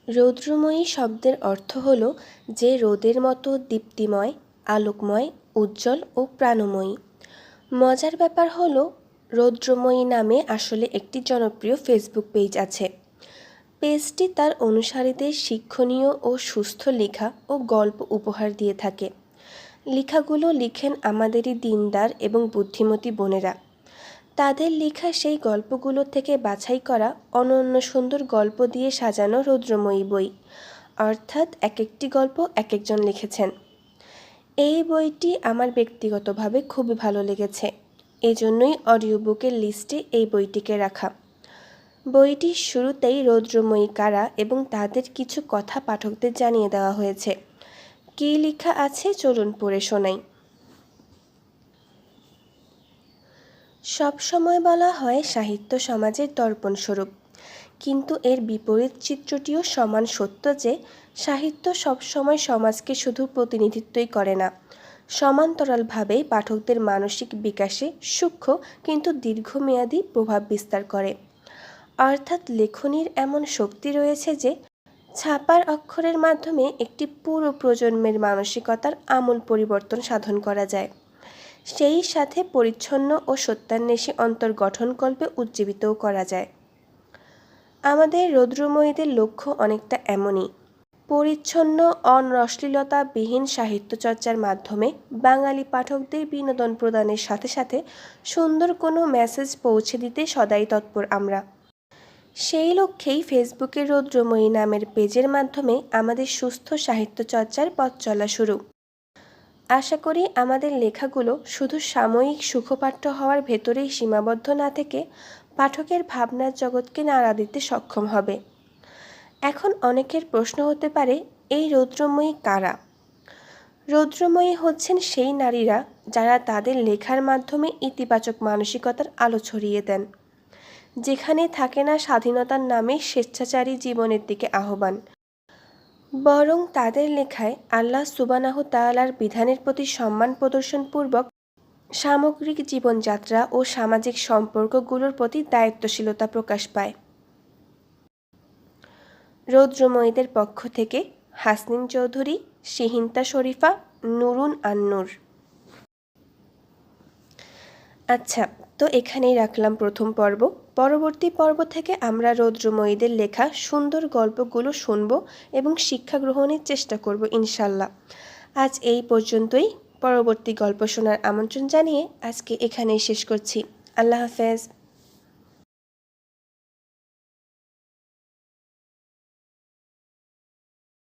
রৌদ্রময়ী শব্দের অর্থ হল যে রোদের মতো দীপ্তিময়, আলোকময়, উজ্জ্বল ও প্রাণময়ী। মজার ব্যাপার হলো রৌদ্রময়ী নামে আসলে একটি জনপ্রিয় ফেসবুক পেজ আছে। পেজটি তার অনুসারীদের শিক্ষণীয় ও সুস্থ লেখা ও গল্প উপহার দিয়ে থাকে। লেখাগুলো লিখেন আমাদেরই দিনদার এবং বুদ্ধিমতী বোনেরা। তাদের লেখা সেই গল্পগুলো থেকে বাছাই করা অনন্য সুন্দর গল্প দিয়ে সাজানো রৌদ্রময়ী বই, অর্থাৎ এক একটি গল্প এক একজন লিখেছেন। এই বইটি আমার ব্যক্তিগতভাবে খুবই ভালো লেগেছে, এই জন্যই অডিও বুকের লিস্টে এই বইটিকে রাখা। বইটির শুরুতেই রৌদ্রময়ী কারা এবং তাদের কিছু কথা পাঠকদের জানিয়ে দেওয়া হয়েছে। কী লেখা আছে চলুন পড়ে শোনাই। সব সময় বলা হয় সাহিত্য সমাজের দর্পণস্বরূপ, কিন্তু এর বিপরীত চিত্রটিও সমান সত্য যে সাহিত্য সবসময় সমাজকে শুধু প্রতিনিধিত্বই করে না, সমান্তরালভাবেই পাঠকদের মানসিক বিকাশে সূক্ষ্ম কিন্তু দীর্ঘমেয়াদী প্রভাব বিস্তার করে। অর্থাৎ লেখনীর এমন শক্তি রয়েছে যে ছাপার অক্ষরের মাধ্যমে একটি পুরো প্রজন্মের মানসিকতার আমূল পরিবর্তন সাধন করা যায়, সেই সাথে পরিচ্ছন্ন ও সত্যান্বেষী অন্তর্গঠনকল্পে উজ্জীবিতও করা যায়। আমাদের রৌদ্রময়ীদের লক্ষ্য অনেকটা এমনই, পরিচ্ছন্ন অশ্লীলতাবিহীন সাহিত্যচর্চার মাধ্যমে বাঙালি পাঠকদের বিনোদন প্রদানের সাথে সাথে সুন্দর কোনো মেসেজ পৌঁছে দিতে সদাই তৎপর আমরা। সেই লক্ষ্যেই ফেসবুকের রৌদ্রময়ী নামের পেজের মাধ্যমে আমাদের সুস্থ সাহিত্যচর্চার পথ চলা শুরু। আশা করি আমাদের লেখাগুলো শুধু সাময়িক সুখপাঠ্য হওয়ার ভেতরেই সীমাবদ্ধ না থেকে পাঠকের ভাবনার জগৎকে নাড়া দিতে সক্ষম হবে। এখন অনেকের প্রশ্ন হতে পারে, এই রৌদ্রময়ী কারা? রৌদ্রময়ী হচ্ছেন সেই নারীরা যারা তাদের লেখার মাধ্যমে ইতিবাচক মানসিকতার আলো ছড়িয়ে দেন, যেখানে থাকে না স্বাধীনতার নামে স্বেচ্ছাচারী জীবনের দিকে আহ্বান, বরং তাদের লেখায় আল্লাহ সুবহানাহু তাআলার বিধানের প্রতি সম্মান প্রদর্শনপূর্বক সামগ্রিক জীবনযাত্রা ও সামাজিক সম্পর্কগুলোর প্রতি দায়িত্বশীলতা প্রকাশ পায়। রৌদ্রময়ীদের পক্ষ থেকে হাসনিন চৌধুরী, শিহিন্তা শরীফা, নুরুন আন-নূর। আচ্ছা, তো এখানেই রাখলাম প্রথম পর্ব। পরবর্তী পর্ব থেকে আমরা রৌদ্রময়ীদের লেখা সুন্দর গল্পগুলো শুনব এবং শিক্ষা গ্রহণের চেষ্টা করব ইনশাল্লাহ। আজ এই পর্যন্তই। পরবর্তী গল্প শোনার আমন্ত্রণ জানিয়ে আজকে এখানেই শেষ করছি। আল্লাহ হাফেজ।